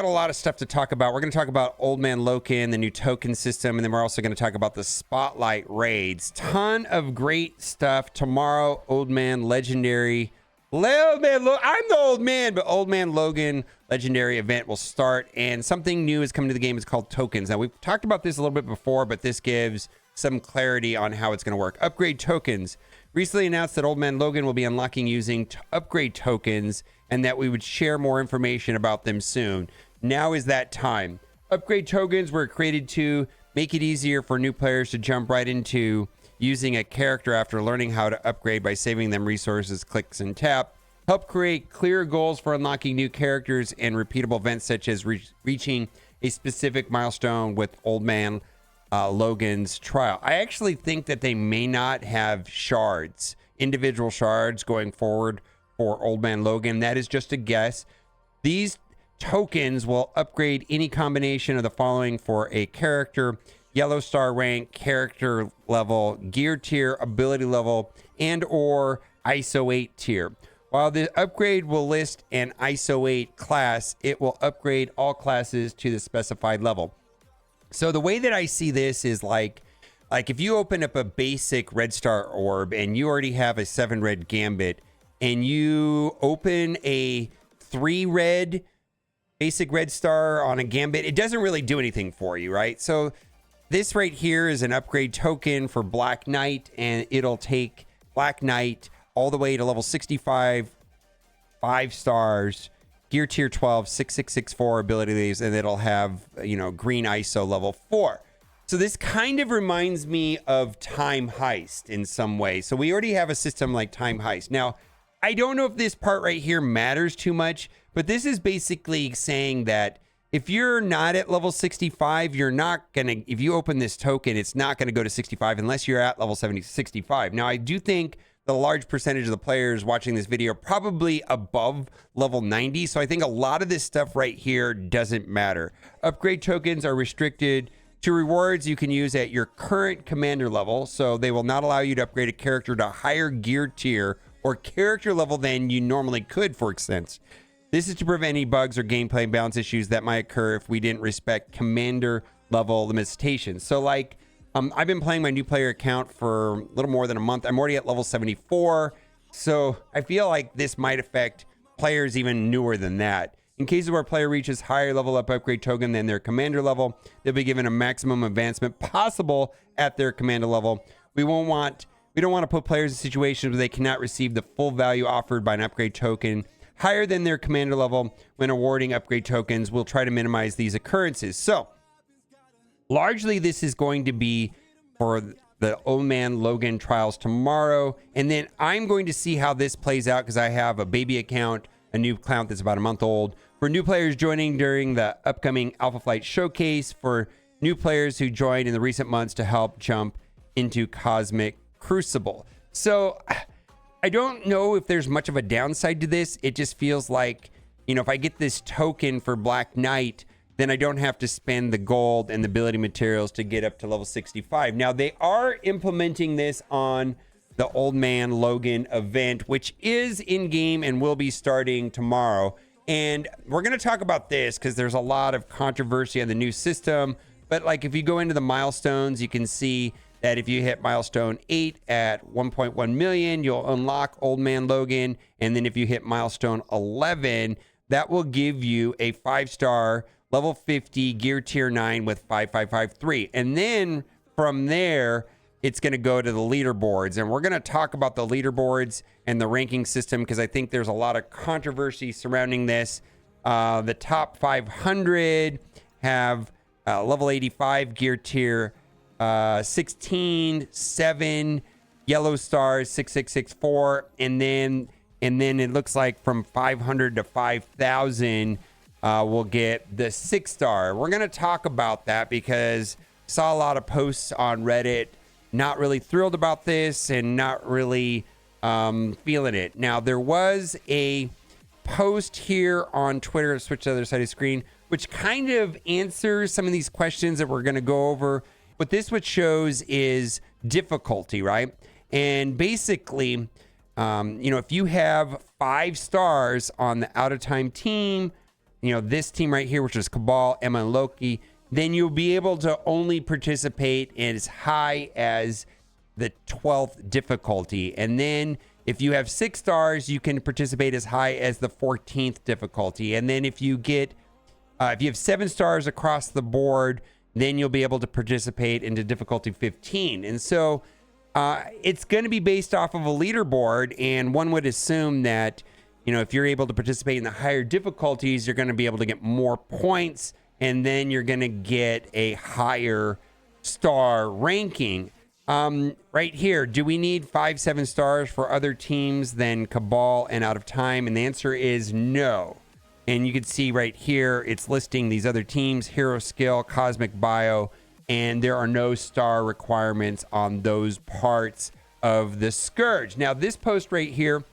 Got a lot of stuff to talk about. We're going to talk about Old Man Logan, the new token system, and then we're also going to talk about the Spotlight raids. Ton of great stuff tomorrow. Old Man Legendary. I'm the old man, but Old Man Logan Legendary event will start, and something new is coming to the game. It's called tokens. Now, we've talked about this a little bit before, but this gives some clarity on how it's going to work. Upgrade tokens. Recently announced that Old Man Logan will be unlocking using upgrade tokens, and that we would share more information about them soon. Now is that time. Upgrade tokens were created to make it easier for new players to jump right into using a character after learning how to upgrade by saving them resources, clicks, and tap. Help create clear goals for unlocking new characters and repeatable events such as reaching a specific milestone with Old Man Logan's trial. I actually think that they may not have shards, individual shards going forward for Old Man Logan. That is just a guess. These tokens will upgrade any combination of the following for a character: yellow star rank, character level, gear tier, ability level, and or ISO 8 tier. While the upgrade will list an ISO 8 class, it will upgrade all classes to the specified level. So the way that I see this is like if you open up a basic red star orb and you already have a 7 red gambit, and you open a 3 red basic red star on a gambit, it doesn't really do anything for you, right? So this right here is an upgrade token for Black Knight, and it'll take Black Knight all the way to level 65, 5 stars, gear tier 12, 6664 abilities, and it'll have, green ISO level 4. So this kind of reminds me of Time Heist in some way. So we already have a system like Time Heist. Now, I don't know if this part right here matters too much, but this is basically saying that if you're not at level 65, you're not going to, if you open this token, it's not going to go to 65 unless you're at level 65. Now, I do think the large percentage of the players watching this video are probably above level 90. So I think a lot of this stuff right here doesn't matter. Upgrade tokens are restricted to rewards you can use at your current commander level. So they will not allow you to upgrade a character to a higher gear tier or character level than you normally could, for instance. This is to prevent any bugs or gameplay balance issues that might occur if we didn't respect commander level limitations. So like, I've been playing my new player account for a little more than a month. I'm already at level 74. So I feel like this might affect players even newer than that. In cases where a player reaches higher level up upgrade token than their commander level, they'll be given a maximum advancement possible at their commander level. We don't want to put players in situations where they cannot receive the full value offered by an upgrade token higher than their commander level. When awarding upgrade tokens, we'll try to minimize these occurrences. So largely this is going to be for the Old Man Logan trials tomorrow. And then I'm going to see how this plays out because I have a baby account, a new account that's about a month old. For new players joining during the upcoming Alpha Flight Showcase, for new players who joined in the recent months to help jump into Cosmic Crucible. So I don't know if there's much of a downside to this. It just feels like, if I get this token for Black Knight, then I don't have to spend the gold and the ability materials to get up to level 65. Now, they are implementing this on the Old Man Logan event, which is in-game and will be starting tomorrow. And we're going to talk about this because there's a lot of controversy on the new system. But like if you go into the milestones, you can see that if you hit milestone 8 at 1.1 million, you'll unlock Old Man Logan. And then if you hit milestone 11, that will give you a 5-star level 50 gear tier 9 with 5553. And then from there, it's going to go to the leaderboards. And we're going to talk about the leaderboards and the ranking system because I think there's a lot of controversy surrounding this. The top 500 have level 85 gear tier 16, 7, yellow stars, 6664. And then it looks like from 500 to 5,000, we'll get the 6-star. We're going to talk about that because I saw a lot of posts on Reddit not really thrilled about this and not really feeling it. Now, there was a post here on Twitter, switch to the other side of the screen, which kind of answers some of these questions that we're going to go over. What shows is difficulty, right? And basically, if you have 5 stars on the out of time team, this team right here, which is Cabal, Emma, and Loki, then you'll be able to only participate as high as the 12th difficulty. And then if you have 6 stars, you can participate as high as the 14th difficulty. And then if you have 7 stars across the board, then you'll be able to participate into difficulty 15. And so it's going to be based off of a leaderboard. And one would assume that, if you're able to participate in the higher difficulties, you're going to be able to get more points. And then you're going to get a higher star ranking. Right here, do we need 5, 7 stars for other teams than Cabal and Out of Time? And the answer is no. And you can see right here, it's listing these other teams, Hero Skill, Cosmic Bio, and there are no star requirements on those parts of the Scourge. Now, this post right here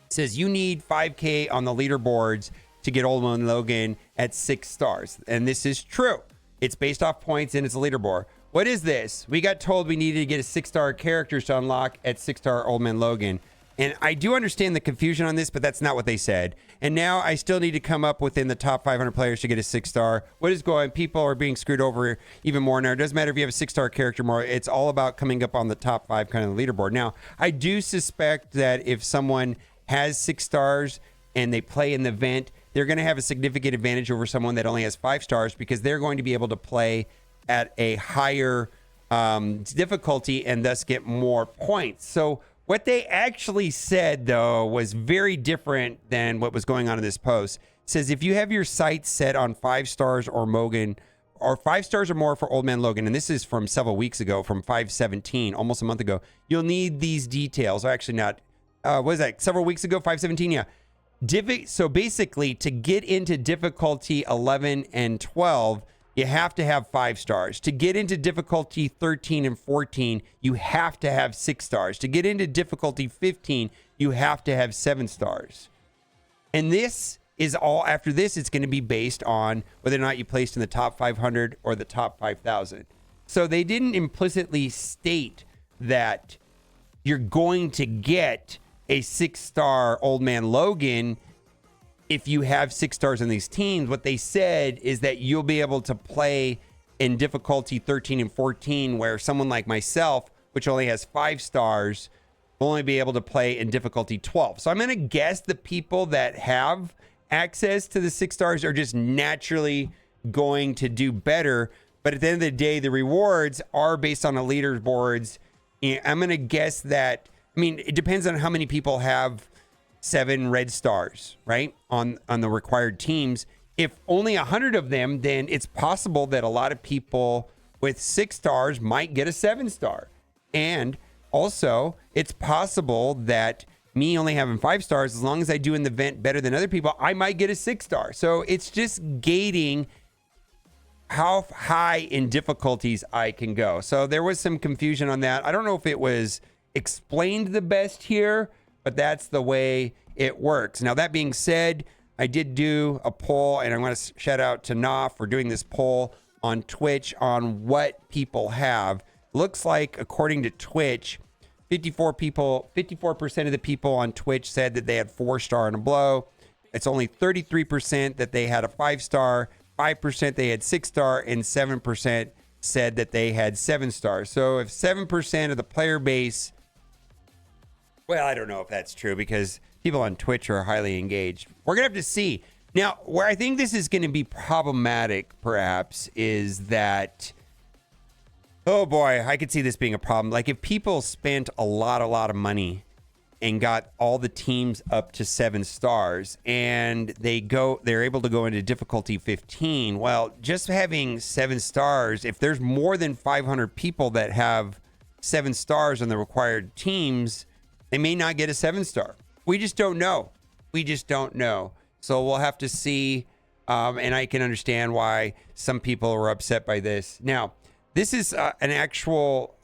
says you need 5K on the leaderboards to get Old Man Logan at 6 stars. And this is true. It's based off points and it's a leaderboard. What is this? We got told we needed to get a 6-star characters to unlock at 6-star Old Man Logan. And I do understand the confusion on this, but that's not what they said. And now I still need to come up within the top 500 players to get a 6-star. What is going? People are being screwed over even more now. It doesn't matter if you have a 6-star character more. It's all about coming up on the top 5 kind of leaderboard. Now, I do suspect that if someone has 6 stars and they play in the event, they're going to have a significant advantage over someone that only has 5 stars because they're going to be able to play at a higher difficulty and thus get more points. So what they actually said, though, was very different than what was going on in this post. It says if you have your sights set on 5 stars or Logan, or 5 stars or more for Old Man Logan, and this is from several weeks ago, from 5/17, almost a month ago, you'll need these details. Or actually not, what is that, several weeks ago, 5/17, yeah. So basically, to get into difficulty 11 and 12, you have to have 5 stars. To get into difficulty 13 and 14, you have to have 6 stars. To get into difficulty 15, you have to have 7 stars. And this is all, after this, it's going to be based on whether or not you placed in the top 500 or the top 5,000. So they didn't implicitly state that you're going to get a 6-star Old Man Logan if you have 6 stars in these teams. What they said is that you'll be able to play in difficulty 13 and 14, where someone like myself, which only has 5 stars, will only be able to play in difficulty 12. So I'm going to guess the people that have access to the 6 stars are just naturally going to do better. But at the end of the day, the rewards are based on the leaderboards. I'm going to guess that, it depends on how many people have 7 red stars, right, on the required teams. If only 100 of them, then it's possible that a lot of people with 6 stars might get a 7-star. And also, it's possible that me only having 5 stars, as long as I do in the event better than other people, I might get a 6-star. So it's just gating how high in difficulties I can go. So there was some confusion on that. I don't know if it was explained the best here, but that's the way it works. Now, that being said, I did do a poll, and I want to shout out to Na for doing this poll on Twitch on what people have. Looks like, according to Twitch, 54% of the people on Twitch said that they had 4-star and above. It's only 33% that they had a 5-star, 5% they had 6-star, and 7% said that they had 7 stars. So if 7% of the player base, well, I don't know if that's true because people on Twitch are highly engaged. We're going to have to see. Now, where I think this is going to be problematic, perhaps, is that, oh boy, I could see this being a problem. Like if people spent a lot of money and got all the teams up to 7 stars and they're able to go into difficulty 15. Well, just having 7 stars, if there's more than 500 people that have 7 stars on the required teams, they may not get a 7-star. We just don't know. So we'll have to see. And I can understand why some people are upset by this. Now, this is an actual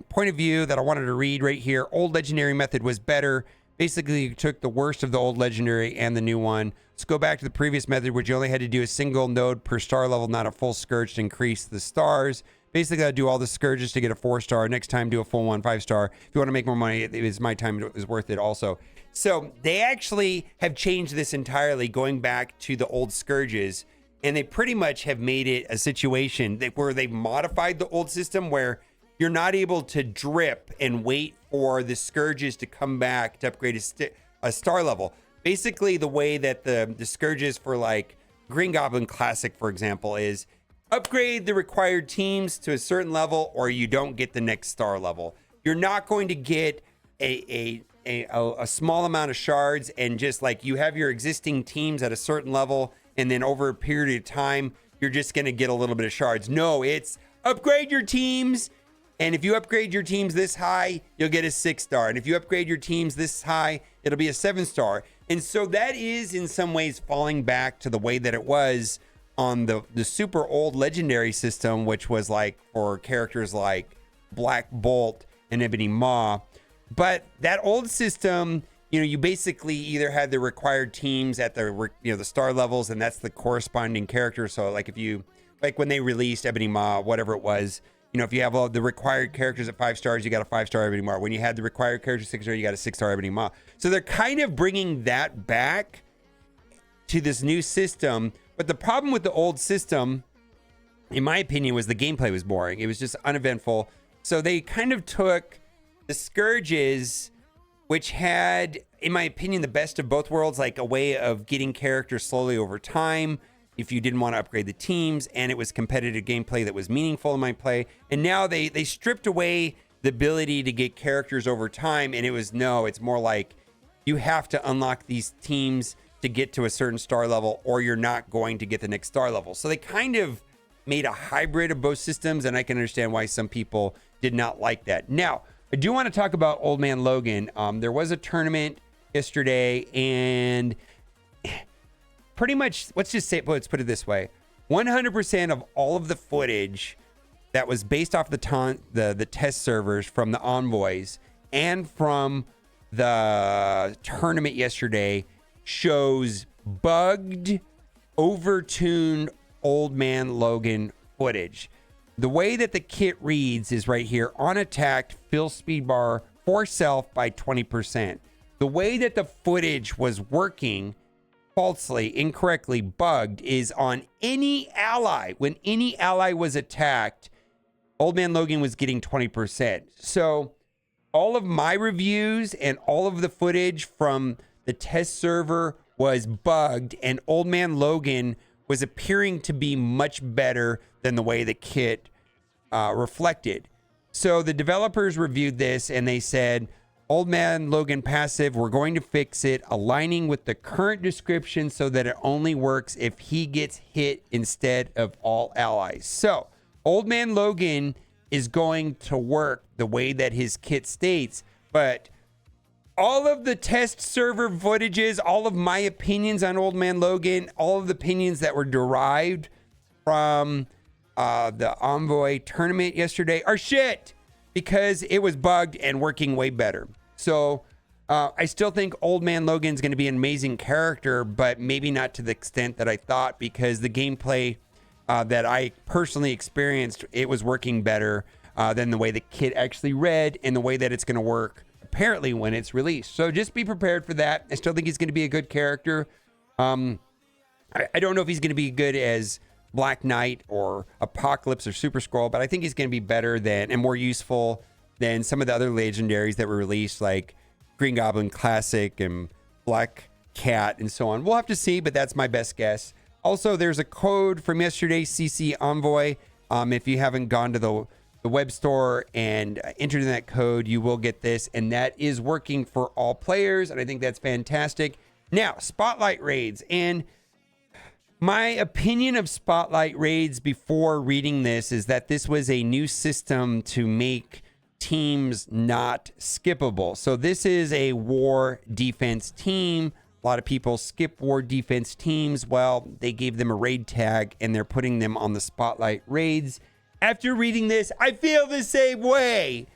point of view that I wanted to read right here. Old legendary method was better. Basically, you took the worst of the old legendary and the new one. Let's go back to the previous method, which you only had to do a single node per star level, not a full Scourge to increase the stars. Basically, I do all the Scourges to get a 4-star. Next time, do a full 5-star. If you want to make more money, it is my time is worth it also. So they actually have changed this entirely, going back to the old Scourges. And they pretty much have made it a situation where they've modified the old system where you're not able to drip and wait for the Scourges to come back to upgrade a star level. Basically, the way that the Scourges for like Green Goblin Classic, for example, is upgrade the required teams to a certain level or you don't get the next star level. You're not going to get a small amount of shards and just like you have your existing teams at a certain level and then over a period of time, you're just going to get a little bit of shards. No, it's upgrade your teams. And if you upgrade your teams this high, you'll get a 6-star. And if you upgrade your teams this high, it'll be a 7-star. And so that is in some ways falling back to the way that it was on the super old legendary system, which was like for characters like Black Bolt and Ebony Maw. But that old system, you basically either had the required teams at the the star levels, and that's the corresponding character. So like when they released Ebony Maw, whatever it was, if you have all the required characters at 5 stars, you got a 5-star Ebony Maw. When you had the required characters 6-star, you got a 6-star Ebony Maw. So they're kind of bringing that back to this new system. But the problem with the old system, in my opinion, was the gameplay was boring. It was just uneventful. So they kind of took the Scourges, which had, in my opinion, the best of both worlds, like a way of getting characters slowly over time if you didn't want to upgrade the teams, and it was competitive gameplay that was meaningful in my play. And now they stripped away the ability to get characters over time, and it's more like you have to unlock these teams to get to a certain star level or you're not going to get the next star level. So they kind of made a hybrid of both systems, and I can understand why some people did not like that. Now, I do want to talk about Old Man Logan. There was a tournament yesterday, and pretty much, let's put it this way. 100% of all of the footage that was based off the test servers from the envoys and from the tournament yesterday shows bugged, overtuned Old Man Logan footage. The way that the kit reads is right here. On attack, fill speed bar for self by 20%. The way that the footage was working falsely, incorrectly bugged is on any ally. When any ally was attacked, Old Man Logan was getting 20%. So all of my reviews and all of the footage from the test server was bugged, and Old Man Logan was appearing to be much better than the way the kit reflected. So the developers reviewed this and they said, Old Man Logan passive, we're going to fix it, aligning with the current description so that it only works if he gets hit instead of all allies. So Old Man Logan is going to work the way that his kit states, but all of the test server footages, all of my opinions on Old Man Logan, all of the opinions that were derived from the Envoy tournament yesterday are shit because it was bugged and working way better. So I still think Old Man Logan's going to be an amazing character, but maybe not to the extent that I thought, because the gameplay that I personally experienced, it was working better than the way the kit actually read and the way that it's going to work apparently when it's released. So just be prepared for that. I still think he's going to be a good character. I don't know if he's going to be good as Black Knight or Apocalypse or Super Scroll, but I think he's going to be better than and more useful than some of the other legendaries that were released, like Green Goblin Classic and Black Cat and so on. We'll have to see, but that's my best guess. Also, there's a code from yesterday, CC Envoy. If you haven't gone to the web store and entered in that code, you will get this, and that is working for all players, and I think that's fantastic. Now, Spotlight Raids, and my opinion of Spotlight Raids before reading this is that this was a new system to make teams not skippable. So this is a war defense team. A lot of people skip war defense teams. Well, they gave them a raid tag and they're putting them on the Spotlight Raids. After reading this, I feel the same way.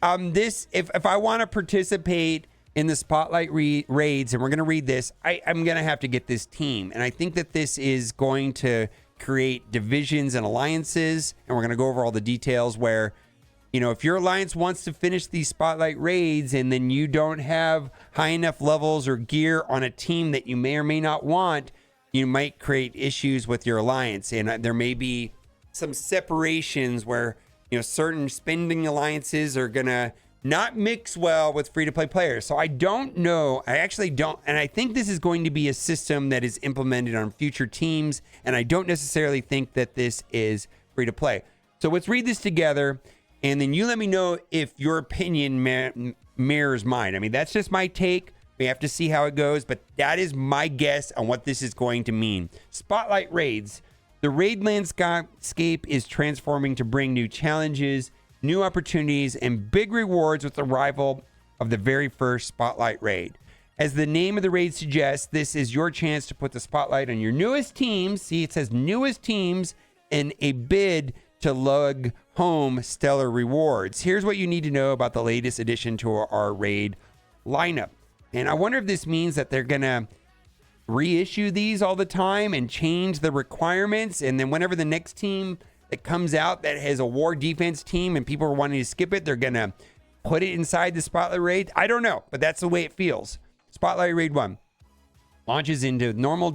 If I want to participate in the Spotlight Raids, and we're going to read this, I'm going to have to get this team. And I think that this is going to create divisions and alliances. And we're going to go over all the details where, you know, if your alliance wants to finish these spotlight raids and then you don't have high enough levels or gear on a team that you may or may not want, you might create issues with your alliance. And there may be some separations where, you know, certain spending alliances are going to not mix well with free-to-play players. So I don't know. I actually don't. And I think this is going to be a system that is implemented on future teams. And I don't necessarily think that this is free-to-play. So let's read this together. And then you let me know if your opinion mirrors mine. I mean, that's just my take. We have to see how it goes. But that is my guess on what this is going to mean. Spotlight raids. The raid landscape is transforming to bring new challenges, new opportunities, and big rewards with the arrival of the very first spotlight raid. As the name of the raid suggests, this is your chance to put the spotlight on your newest teams. See, it says newest teams in a bid to lug home stellar rewards. Here's what you need to know about the latest addition to our raid lineup. And I wonder if this means that they're going to reissue these all the time and change the requirements. And then whenever the next team that comes out that has a war defense team and people are wanting to skip it, they're going to put it inside the Spotlight Raid. I don't know, but that's the way it feels. Spotlight Raid 1 launches into normal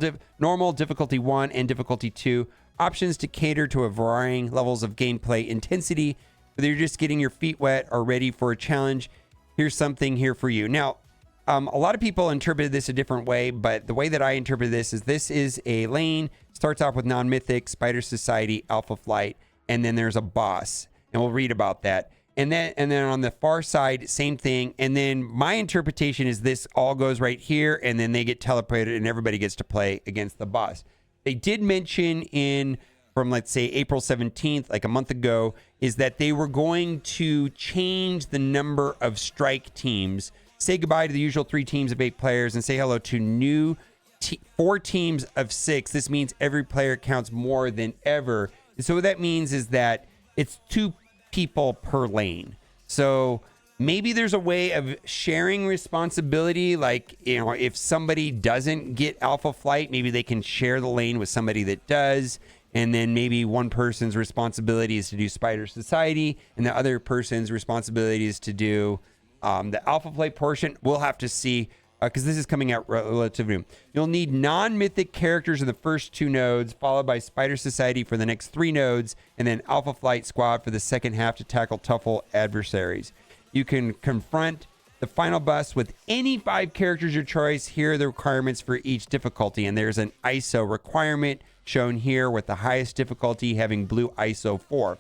difficulty 1 and difficulty 2. Options to cater to a varying levels of gameplay intensity. Whether you're just getting your feet wet or ready for a challenge, here's something here for you. Now, a lot of people interpreted this a different way, but the way that I interpret this is a lane. Starts off with non-mythic, Spider Society, Alpha Flight, and then there's a boss, and we'll read about that. And then on the far side, same thing. And then my interpretation is this all goes right here, and then they get teleported, and everybody gets to play against the boss. They did mention from let's say April 17th, like a month ago, is that they were going to change the number of strike teams. Say goodbye to the usual 3 teams of 8 players and say hello to new 4 teams of 6. This means every player counts more than ever. And so what that means is that it's 2 people per lane. So maybe there's a way of sharing responsibility. Like, you know, if somebody doesn't get Alpha Flight, maybe they can share the lane with somebody that does. And then maybe one person's responsibility is to do Spider Society and the other person's responsibility is to do the Alpha Flight portion. We'll have to see because this is coming out relatively new. You'll need non-mythic characters in the first 2 nodes, followed by Spider Society for the next 3 nodes, and then Alpha Flight Squad for the second half to tackle tougher adversaries. You can confront the final boss with any 5 characters of your choice. Here are the requirements for each difficulty, and there's an ISO requirement shown here with the highest difficulty having blue ISO 4.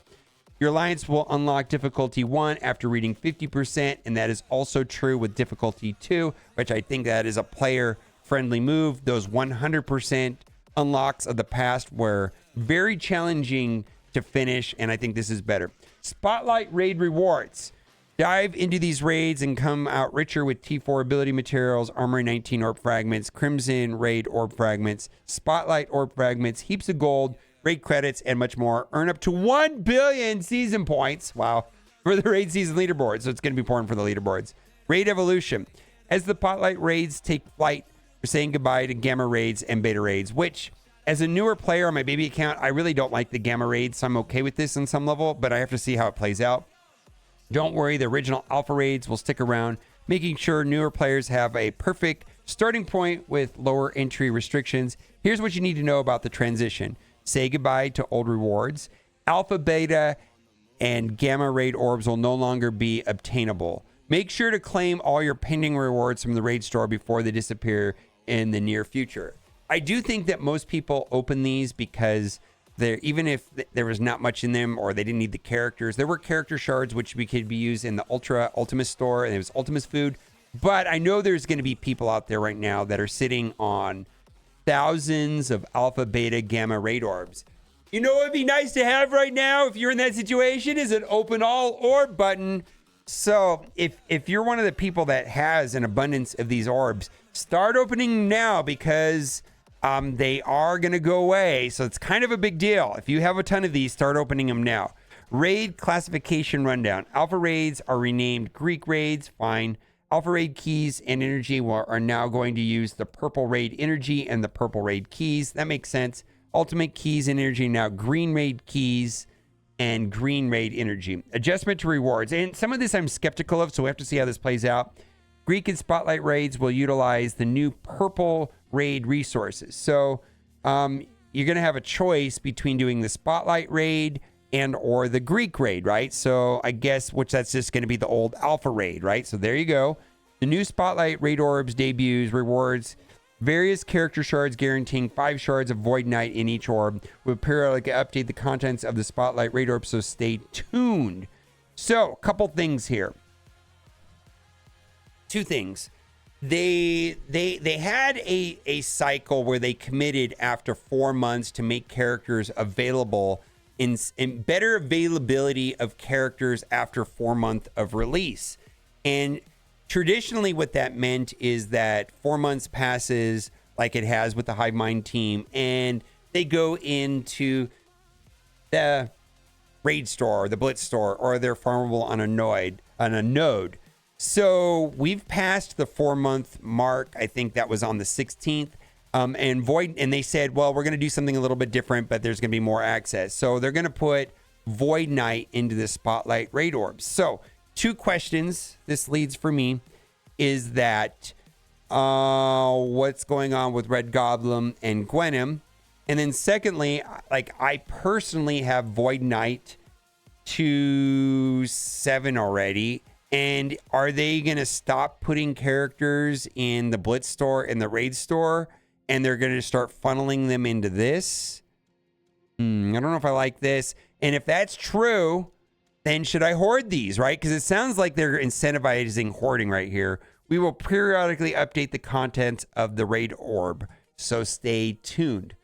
Your alliance will unlock difficulty 1 after reading 50%, and that is also true with difficulty 2, which I think that is a player-friendly move. Those 100% unlocks of the past were very challenging to finish, and I think this is better. Spotlight Raid rewards. Dive into these raids and come out richer with T4 ability materials, Armory 19 orb fragments, Crimson Raid orb fragments, Spotlight orb fragments, heaps of gold, raid credits, and much more. Earn up to 1 billion season points. Wow. For the raid season leaderboard. So it's going to be important for the leaderboards. Raid evolution. As the Spotlight raids take flight, we're saying goodbye to Gamma raids and Beta raids, which as a newer player on my baby account, I really don't like the Gamma raids. So I'm okay with this on some level, but I have to see how it plays out. Don't worry. The original Alpha raids will stick around, making sure newer players have a perfect starting point with lower entry restrictions. Here's what you need to know about the transition. Say goodbye to old rewards. Alpha, Beta, and Gamma raid orbs will no longer be obtainable. Make sure to claim all your pending rewards from the raid store before they disappear in the near future. I do think that most people open these because even if there was not much in them or they didn't need the characters, there were character shards which could be used in the Ultimus store, and it was Ultimus food. But I know there's going to be people out there right now that are sitting on thousands of Alpha, Beta, Gamma raid orbs. You know what would be nice to have right now if you're in that situation is an open all orb button. So if you're one of the people that has an abundance of these orbs, start opening now because they are going to go away. So it's kind of a big deal. If you have a ton of these, start opening them now. Raid classification rundown. Alpha raids are renamed Greek raids. Fine. Alpha Raid keys and energy are now going to use the Purple Raid energy and the Purple Raid keys. That makes sense. ultimate keys and energy, now green raid keys and green raid energy. Adjustment to rewards. And some of this I'm skeptical of, so we have to see how this plays out. Greek and Spotlight raids will utilize the new purple raid resources. So you're going to have a choice between doing the Spotlight raid and or the Greek raid, right? So I guess, which that's just going to be the old Alpha raid, right? So there you go. The new Spotlight raid orbs debuts rewards various character shards, guaranteeing 5 shards of Void Knight in each orb. Will periodically update the contents of the Spotlight raid orb, so stay tuned. So, a couple things here. 2 things. They had a cycle where they committed after 4 months to make characters available in better availability of characters after 4 months of release. And traditionally what that meant is that 4 months passes like it has with the Hive Mind team, and they go into the raid store or the blitz store, or they're farmable on a node. So we've passed the 4 month mark. I think that was on the 16th. And they said, well, we're going to do something a little bit different, but there's going to be more access. So they're going to put Void Knight into the Spotlight raid orbs. So 2 questions this leads for me is that what's going on with Red Goblin and Gwenem? And then secondly, like I personally have Void Knight to 7 already. And are they going to stop putting characters in the Blitz store and the Raid store, and they're going to start funneling them into this? I don't know if I like this. And if that's true, then should I hoard these, right? Because it sounds like they're incentivizing hoarding right here. We will periodically update the contents of the Raid orb, so stay tuned.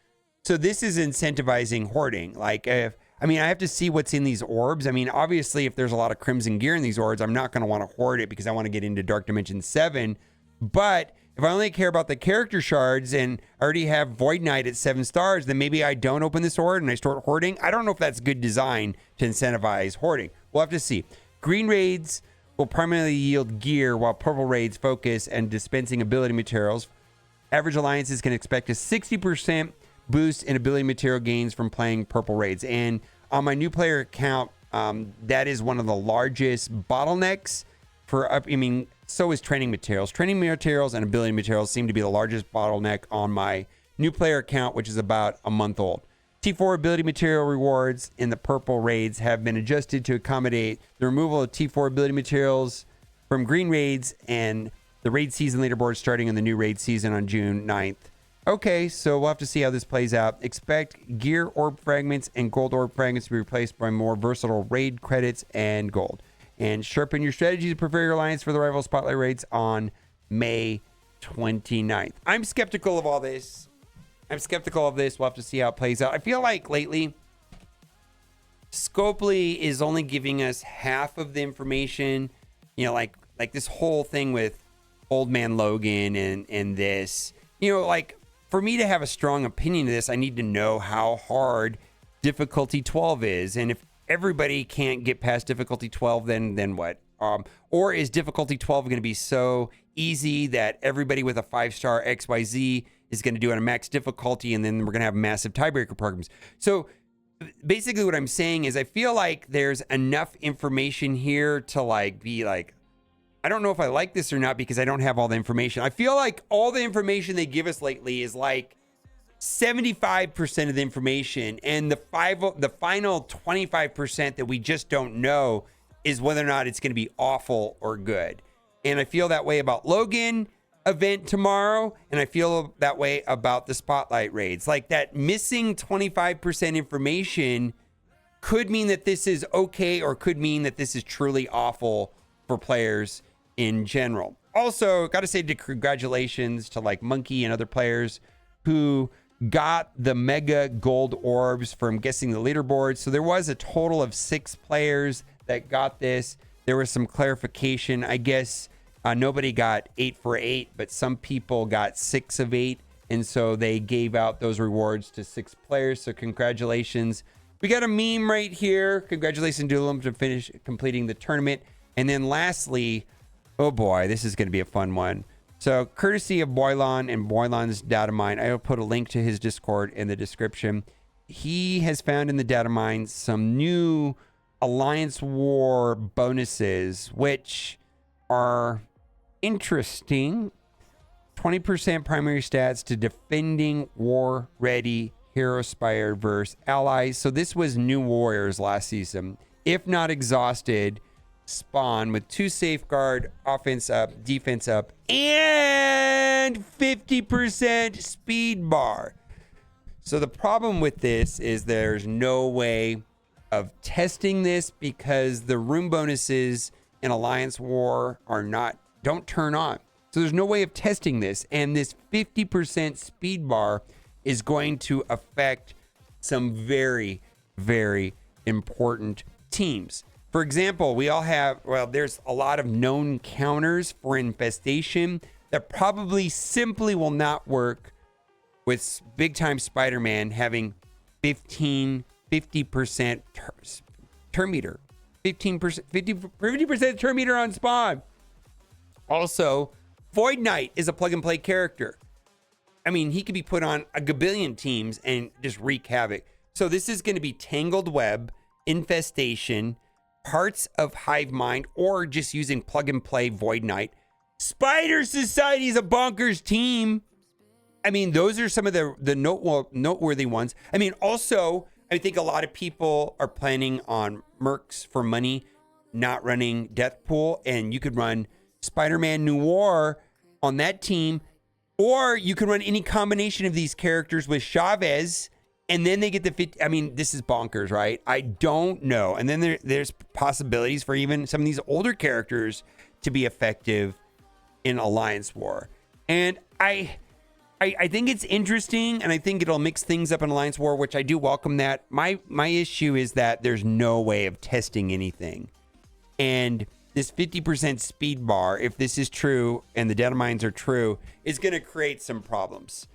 So this is incentivizing hoarding. Like, I have to see what's in these orbs. I mean, obviously, if there's a lot of crimson gear in these orbs, I'm not going to want to hoard it because I want to get into Dark Dimension 7. But if I only care about the character shards and I already have Void Knight at 7 stars, then maybe I don't open this orb and I start hoarding. I don't know if that's good design to incentivize hoarding. We'll have to see. Green raids will primarily yield gear, while purple raids focus on dispensing ability materials. Average alliances can expect a 60% boost in ability material gains from playing purple raids. And on my new player account, that is one of the largest bottlenecks for so is training materials. Training materials and ability materials seem to be the largest bottleneck on my new player account, which is about a month old. T4 ability material rewards in the purple raids have been adjusted to accommodate the removal of T4 ability materials from green raids and the raid season leaderboard starting in the new raid season on June 9th. Okay, so we'll have to see how this plays out. Expect gear orb fragments and gold orb fragments to be replaced by more versatile raid credits and gold. And sharpen your strategy to prepare your alliance for the rival spotlight raids on May 29th. I'm skeptical of all this. We'll have to see how it plays out. I feel like lately, Scopely is only giving us half of the information. You know, like this whole thing with Old Man Logan and this. You know, like, for me to have a strong opinion of this, I need to know how hard difficulty 12 is. And if everybody can't get past difficulty 12, then what? Or is difficulty 12 going to be so easy that everybody with a 5-star XYZ is going to do it on a max difficulty, and then we're going to have massive tiebreaker programs? So basically what I'm saying is I feel like there's enough information here to be I don't know if I like this or not because I don't have all the information. I feel like all the information they give us lately is 75% of the information, and the final 25% that we just don't know is whether or not it's going to be awful or good. And I feel that way about Logan event tomorrow, and I feel that way about the Spotlight raids. Like, that missing 25% information could mean that this is okay, or could mean that this is truly awful for players in general. Also, got to say congratulations to Monkey and other players who got the mega gold orbs from guessing the leaderboard. So there was a total of 6 players that got this. There was some clarification. I guess nobody got 8 for 8, but some people got 6 of 8. And so they gave out those rewards to 6 players. So congratulations. We got a meme right here. Congratulations to them to finish completing the tournament. And then lastly, oh boy, this is going to be a fun one. So courtesy of Boylon and Boylon's Datamined, I will put a link to his Discord in the description. He has found in the Datamined some new Alliance War bonuses, which are interesting. 20% primary stats to defending war-ready Hero Spire versus allies. So this was new warriors last season. If not exhausted, spawn with 2 safeguard, offense up, defense up, and 50% speed bar. So the problem with this is there's no way of testing this because the room bonuses in Alliance War don't turn on. So there's no way of testing this. And this 50% speed bar is going to affect some very, very important teams. For example, there's a lot of known counters for infestation that probably simply will not work with big time Spider-Man having 50% turn meter, 50% turn meter on spawn. Also, Void Knight is a plug and play character. I mean, he could be put on a gabillion teams and just wreak havoc. So this is going to be Tangled Web, Infestation, parts of Hive Mind, or just using plug and play Void Knight. Spider Society is a bonkers team. I mean, those are some of the noteworthy ones. I mean, also, I think a lot of people are planning on Mercs for money, not running Death Pool, and you could run Spider-Man Noir on that team, or you can run any combination of these characters with Chavez, and then they get the 50. I mean, this is bonkers, right? I don't know. And then there's possibilities for even some of these older characters to be effective in Alliance War. And I think it's interesting, and I think it'll mix things up in Alliance War, which I do welcome that. My issue is that there's no way of testing anything. And this 50% speed bar, if this is true and the data mines are true, is going to create some problems.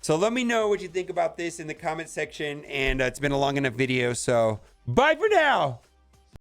So let me know what you think about this in the comment section. And it's been a long enough video, so bye for now.